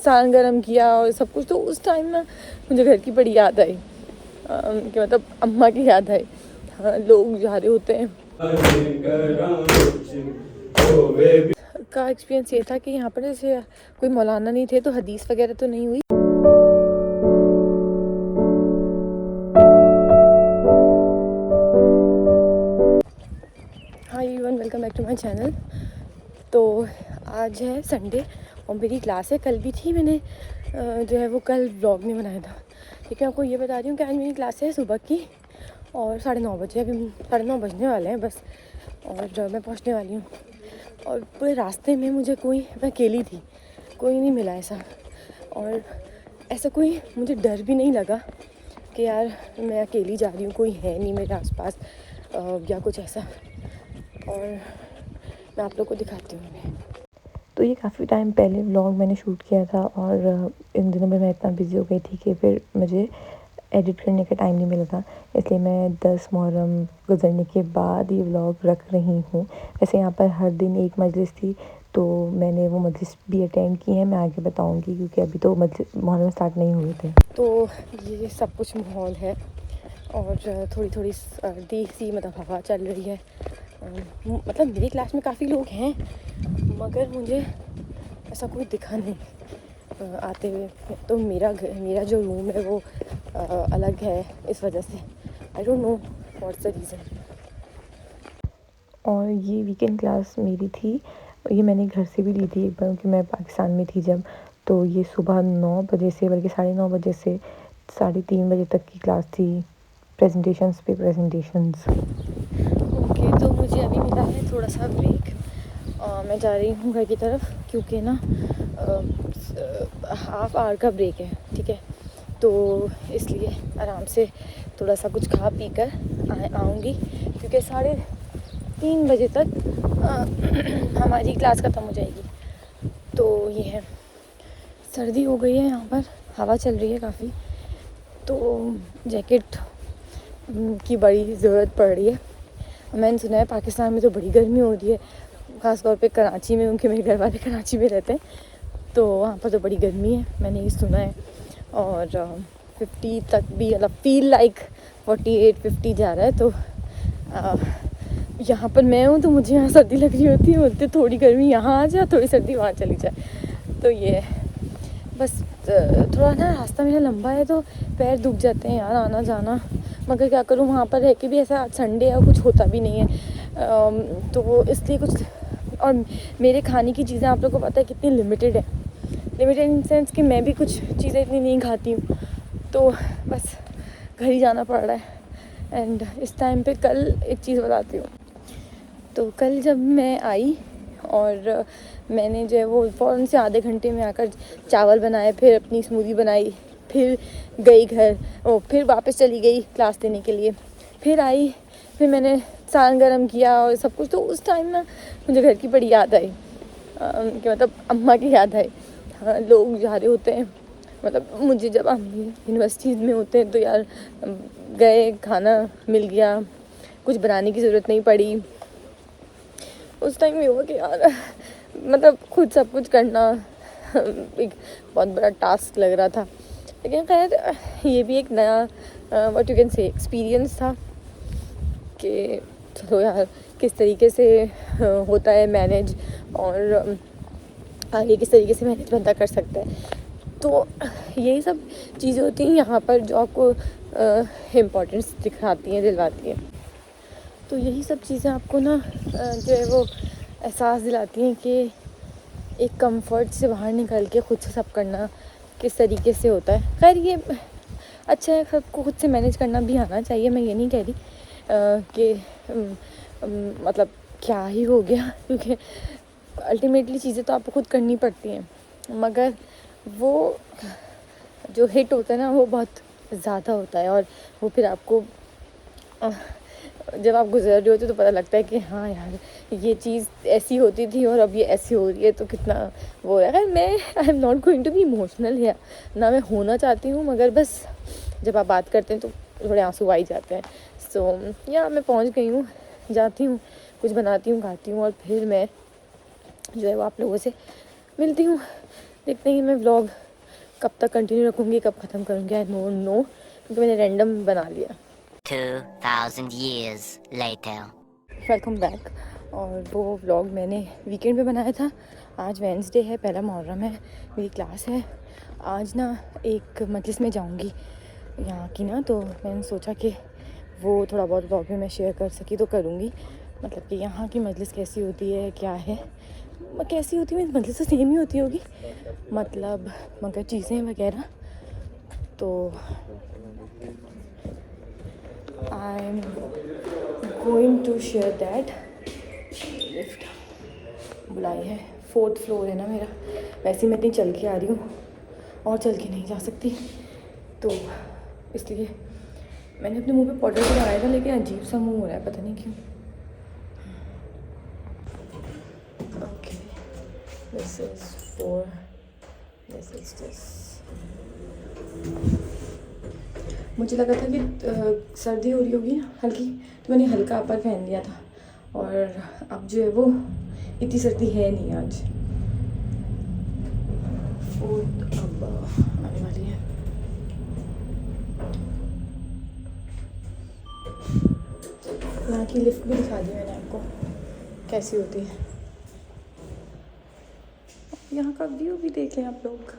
सालन गरम किया और सब कुछ, तो उस टाइम ना मुझे घर की बड़ी याद आई कि मतलब अम्मा की याद आई। हाँ, लोग जा रहे होते हैं। का एक्सपीरियंस ये था कि यहाँ पर जैसे कोई मौलाना नहीं थे तो हदीस वगैरह तो नहीं हुई। Hi everyone, welcome back to my channel. तो आज है संडे और मेरी क्लास है। कल भी थी, मैंने जो है वो कल व्लॉग नहीं बनाया था। ठीक है, आपको ये बता रही हूँ कि आज मेरी क्लास है सुबह की और 9:30 बजे। अभी 9:30 बजने वाले हैं बस, और मैं पहुँचने वाली हूँ। और पूरे रास्ते में मुझे मैं अकेली थी, कोई नहीं मिला ऐसा। और ऐसा कोई मुझे डर भी नहीं लगा कि यार मैं अकेली जा रही हूँ, कोई है नहीं मेरे आसपास या कुछ ऐसा। और मैं आप लोग को दिखाती हूँ। तो ये काफ़ी टाइम पहले व्लॉग मैंने शूट किया था और इन दिनों में मैं इतना बिज़ी हो गई थी कि फिर मुझे एडिट करने का टाइम नहीं मिला था, इसलिए मैं 10 मुहर्रम गुजरने के बाद ये व्लॉग रख रही हूँ। वैसे यहाँ पर हर दिन एक मजलिस थी, तो मैंने वो मजलिस भी अटेंड की है, मैं आगे बताऊँगी क्योंकि अभी तो मुहर्रम स्टार्ट नहीं हुए थे। तो ये सब कुछ माहौल है और थोड़ी थोड़ी सर्दी सी मतलब हवा चल रही है। मतलब मेरी क्लास में काफ़ी लोग हैं मगर मुझे ऐसा कोई दिखा नहीं आते हुए। तो मेरा जो रूम है वो अलग है, इस वजह से I don't know what's the reason. और ये वीकेंड क्लास मेरी थी, ये मैंने घर से भी ली थी एक बार क्योंकि मैं पाकिस्तान में थी जब। तो ये सुबह 9 बजे से, बल्कि 9:30 बजे से 3:30 बजे तक की क्लास थी। प्रेजेंटेशंस पे प्रेजेंटेशंस। ओके, तो मुझे अभी मिला है थोड़ा सा ब्रेक। मैं जा रही हूँ घर की तरफ क्योंकि ना हाफ आवर का ब्रेक है। ठीक है, तो इसलिए आराम से थोड़ा सा कुछ खा पी कर आऊँगी क्योंकि 3:30 बजे तक हमारी क्लास ख़त्म हो जाएगी। तो ये है, सर्दी हो गई है यहाँ पर, हवा चल रही है काफ़ी, तो जैकेट की बड़ी ज़रूरत पड़ रही है। मैंने सुना है पाकिस्तान में तो बड़ी गर्मी हो रही है, ख़ास तौर पे कराची में, क्योंकि मेरे घर वाले कराची में रहते हैं, तो वहाँ पर तो बड़ी गर्मी है, मैंने ये सुना है। और 50 तक भी, मतलब फील लाइक 48-50 जा रहा है। तो यहाँ पर मैं हूँ तो मुझे यहाँ सर्दी लग रही होती है, बोलते थोड़ी गर्मी यहाँ आ जाए, थोड़ी सर्दी वहाँ चली जाए। तो ये बस थोड़ा ना रास्ता मेरा लंबा है तो पैर दुख जाते हैं यार, आना जाना। मगर क्या करूँ, वहाँ पर रह के भी ऐसा संडे है, कुछ होता भी नहीं है। तो वो इसलिए कुछ, और मेरे खाने की चीज़ें आप लोगों को पता है कितनी लिमिटेड है। लिमिटेड इन सेंस कि मैं भी कुछ चीज़ें इतनी नहीं खाती हूँ, तो बस घर ही जाना पड़ रहा है। एंड इस टाइम पे कल एक चीज़ बताती हूँ। तो कल जब मैं आई और मैंने जो है वो फ़ौरन से आधे घंटे में आकर चावल बनाए, फिर अपनी स्मूदी बनाई, फिर गई घर, फिर वापस चली गई क्लास देने के लिए, फिर आई, फिर मैंने सालन गरम किया और सब कुछ। तो उस टाइम ना मुझे घर की बड़ी याद आई कि मतलब अम्मा की याद आई। हाँ, लोग जा रहे होते हैं, मतलब मुझे जब हम यूनिवर्सिटी में होते हैं तो यार गए, खाना मिल गया, कुछ बनाने की ज़रूरत नहीं पड़ी। उस टाइम ये हुआ कि यार मतलब खुद सब कुछ करना एक बहुत बड़ा टास्क लग रहा था। लेकिन खैर ये भी एक नया what you can say experience था कि चलो यार किस तरीके से होता है मैनेज, और आगे किस तरीके से मैनेज बंदा कर सकता है। तो यही सब चीज़ें होती हैं यहाँ पर जो आपको इम्पोर्टेंस दिखाती हैं, दिलवाती हैं। तो यही सब चीज़ें आपको ना जो है वो एहसास दिलाती हैं कि एक कंफर्ट से बाहर निकल के खुद से सब करना किस तरीके से होता है। खैर ये अच्छा है, सबको खुद से मैनेज करना भी आना चाहिए, मैं ये नहीं कह रही कि मतलब क्या ही हो गया, क्योंकि अल्टीमेटली चीज़ें तो आपको खुद करनी पड़ती हैं, मगर वो जो हिट होता है ना वो बहुत ज़्यादा होता है। और वो फिर आपको जब आप गुजर रहे होते हो तो पता लगता है कि हाँ यार ये चीज़ ऐसी होती थी और अब ये ऐसी हो रही है, तो कितना वो है। मैं I am not going to be emotional है ना, मैं होना चाहती हूँ, मगर बस जब आप बात करते हैं तो थोड़े आंसू आ ही जाते हैं। सो या मैं पहुँच गई हूँ, जाती हूँ, कुछ बनाती हूँ, खाती हूँ, और फिर मैं जो है वो आप लोगों से मिलती हूँ देखते हैं कि मैं व्लॉग कब तक कंटिन्यू रखूँगी, कब ख़त्म करूँगी, आई नो नो, क्योंकि मैंने रैंडम बना लिया। 2000 years later. Welcome back. और वो व्लॉग मैंने वीकेंड पे बनाया था। आज वेडनेसडे है, पहला मुहर्रम है, मेरी क्लास है आज ना। एक मजलिस में जाऊंगी यहाँ की ना, तो मैंने सोचा कि वो थोड़ा बहुत व्लॉग में मैं शेयर कर सकी तो करूँगी। मतलब कि यहाँ की मजलिस कैसी होती है, क्या है, कैसी होती है, मजलिस तो सेम ही होती होगी मतलब, मगर चीज़ें वगैरह तो I am going to share that. Lift बुलाई है, 4th फ्लोर है ना मेरा, वैसे मैं इतनी चल के आ रही हूँ और चल के नहीं जा सकती, तो इसलिए मैंने अपने मुंह पे पाउडर भी लगाया था, लेकिन अजीब सा मुंह हो रहा है, पता नहीं क्यों। Okay, this is for this. मुझे लगा था कि सर्दी हो रही होगी ना हल्की, तो मैंने हल्का अपर पहन लिया था, और अब जो है वो इतनी सर्दी है नहीं आज। 4th अब आने वाली है। यहाँ की लिफ्ट भी दिखा दी मैंने आपको कैसी होती है, यहाँ का व्यू भी देख लें आप लोग।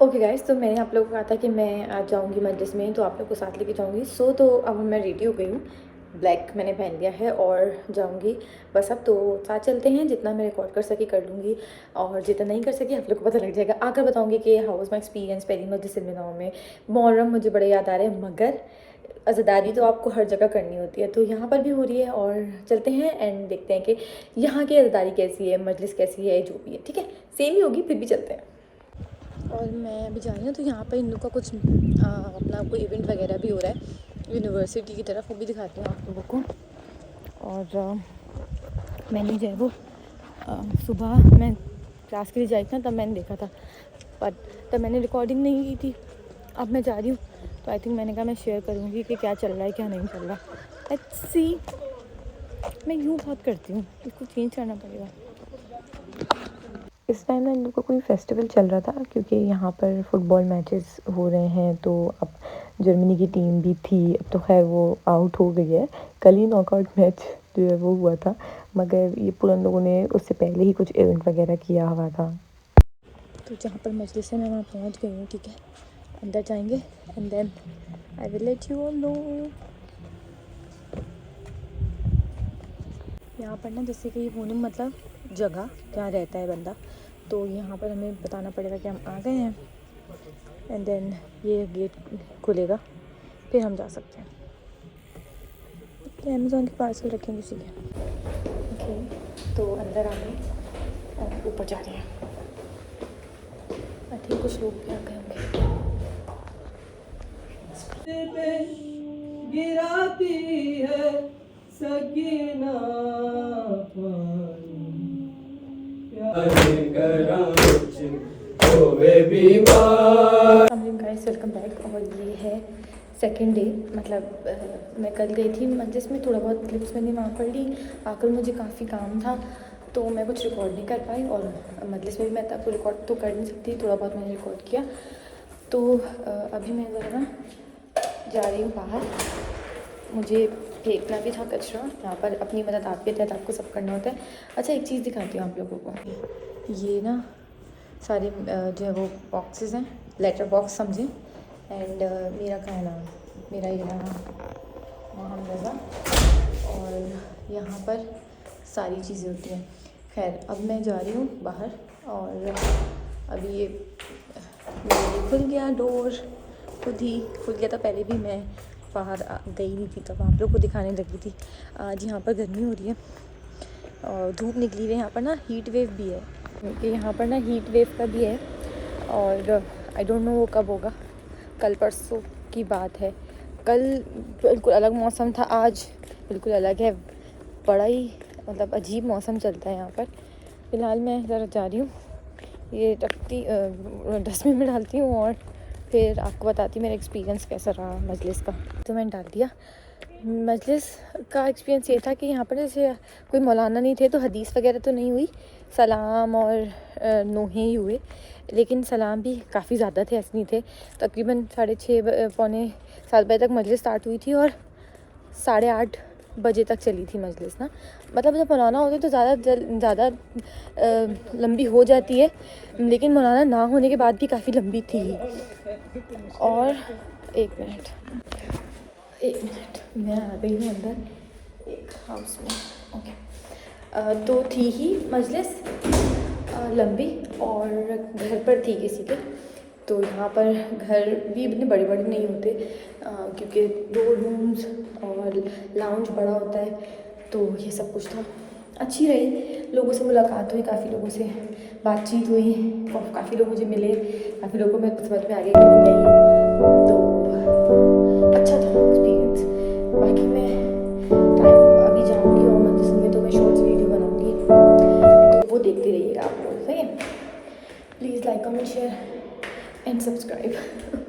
ओके गाइस, तो मैंने आप लोगों को कहा था कि मैं आज जाऊँगी मजलिस में, तो आप लोग को साथ लेके जाऊँगी। तो अब मैं रेडी हो गई हूँ, ब्लैक मैंने पहन लिया है और जाऊँगी बस। अब तो साथ चलते हैं, जितना मैं रिकॉर्ड कर सकी कर लूँगी, और जितना नहीं कर सकी आप लोग को पता लग जाएगा। आकर बताऊँगी कि हाउ वाज माई एक्सपीरियंस पहली मजलिस में गाँव में। मुहर्रम मुझे बड़े याद आ रहे हैं, मगर अज़ादारी तो आपको हर जगह करनी होती है, तो यहाँ पर भी हो रही है। और चलते हैं एंड देखते हैं कि यहाँ की अज़ादारी कैसी है, मजलिस कैसी है, जो भी है ठीक है, सेम ही होगी, फिर भी चलते हैं। और मैं अभी जा रही हूँ, तो यहाँ पर इन लोग का कुछ अपना कोई इवेंट वगैरह भी हो रहा है यूनिवर्सिटी की तरफ, वो भी दिखाती हूँ आप लोगों को। और मैंने जो है वो सुबह मैं क्लास के लिए जाई थी ना, तब मैंने देखा था, पर तब मैंने रिकॉर्डिंग नहीं की थी। अब मैं जा रही हूँ, तो आई थिंक मैंने कहा मैं शेयर करूँगी कि क्या चल रहा है क्या नहीं चल रहा। Let's see. मैं यूँ बहुत करती हूँ, इसको चेंज करना पड़ेगा। इस टाइम ना इन लोग का कोई फेस्टिवल चल रहा था, क्योंकि यहाँ पर फुटबॉल मैचेस हो रहे हैं, तो अब जर्मनी की टीम भी थी, अब तो खैर वो आउट हो गई है। कल ही नॉकआउट मैच जो है वो हुआ था, मगर ये पुराने लोगों ने उससे पहले ही कुछ इवेंट वगैरह किया हुआ था। तो जहाँ पर मजलिस है मैं वहाँ पहुँच गई हूँ, ठीक है। अंदर जाएंगे and then I will let you all know. यहाँ पर ना जैसे कि होने मतलब जगह जहाँ रहता है बंदा, तो यहाँ पर हमें बताना पड़ेगा कि हम आ गए हैं, एंड देन ये गेट खुलेगा, फिर हम जा सकते हैं। तो अमेज़ॉन के पार्सल रखेंगे इसीलिए। ओके, तो अंदर आ गए और ऊपर जा रहे हैं। आई थिंक कुछ लोग भी आ गए होंगे। गिराती है सकीना गाइस, वेलकम बैक। और ये है सेकेंड डे, मतलब मैं कल गई थी मजलिस में, थोड़ा बहुत क्लिप्स मैंने वहाँ पढ़ ली। आकर मुझे काफ़ी काम था, तो मैं कुछ रिकॉर्ड नहीं कर पाई, और मजलिस में भी मैं आपको रिकॉर्ड तो कर नहीं सकती, थोड़ा बहुत मैंने रिकॉर्ड किया। तो अभी मैं ज़रा ना जा रही हूँ बाहर, मुझे फेंकना भी था कचरा यहाँ पर, अपनी मदद आपके तहत आपको सब करना होता है। अच्छा, एक चीज़ दिखाती हूँ आप लोगों को। ये ना सारे जो है वो बॉक्सेस हैं, लेटर बॉक्स समझें, एंड मेरा क्या है नाम, मेरा ये नाम मोहम्मद रज़ा, और यहाँ पर सारी चीज़ें होती हैं। खैर, अब मैं जा रही हूँ बाहर, और अभी ये खुल गया डोर, खुद ही खुल गया था। पहले भी मैं बाहर गई नहीं थी, तब आप लोग को दिखाने लगी थी। आज यहाँ पर गर्मी हो रही है और धूप निकली हुई है। यहाँ पर ना हीट वेव भी है, क्योंकि यहाँ पर ना हीट वेव का भी है, और आई डोंट नो वो कब होगा, कल परसों की बात है। कल बिल्कुल अलग मौसम था, आज बिल्कुल अलग है। बड़ा ही मतलब अजीब मौसम चलता है यहाँ पर। फ़िलहाल मैं ज़रा जा रही हूँ, ये रखती डस्टबिन में डालती हूँ, और फिर आपको बताती हूँ मेरा एक्सपीरियंस कैसा रहा मजलिस का। तो मैंने डाल दिया, मजलिस का एक्सपीरियंस ये था कि यहाँ पर जैसे कोई मौलाना नहीं थे तो हदीस वगैरह तो नहीं हुई, सलाम और नोहे ही हुए, लेकिन सलाम भी काफ़ी ज़्यादा थे, ऐसे नहीं थे। तकरीबन 6:30 पौने 7 बजे तक मजलिस स्टार्ट हुई थी और 8:30 बजे तक चली थी मजलिस ना। मतलब जब मौलाना होते तो ज़्यादा लंबी हो जाती है, लेकिन मौलाना ना होने के बाद भी काफ़ी लंबी थी। और एक मिनट मैं आ गई हूँ अंदर एक हाउस में। ओके, तो थी ही मजलिस लंबी और घर पर थी किसी के। तो यहाँ पर घर भी इतने बड़े बड़े नहीं होते क्योंकि 2 रूम्स और लाउंज बड़ा होता है, तो ये सब कुछ था। अच्छी रही, लोगों से मुलाकात हुई, काफ़ी लोगों से बातचीत हुई, काफ़ी लोग मुझे मिले, काफ़ी लोगों को मैं समझ में आ गया कि मैं नई हूँ, तो अच्छा था एक्सपीरियंस। बाकी मैं टाइम अभी जाऊँगी और मंदिर में तो मैं शॉर्ट्स वीडियो बनाऊँगी, तो वो देखते रहिएगा आप लोग, सही है। Please like comment share and subscribe.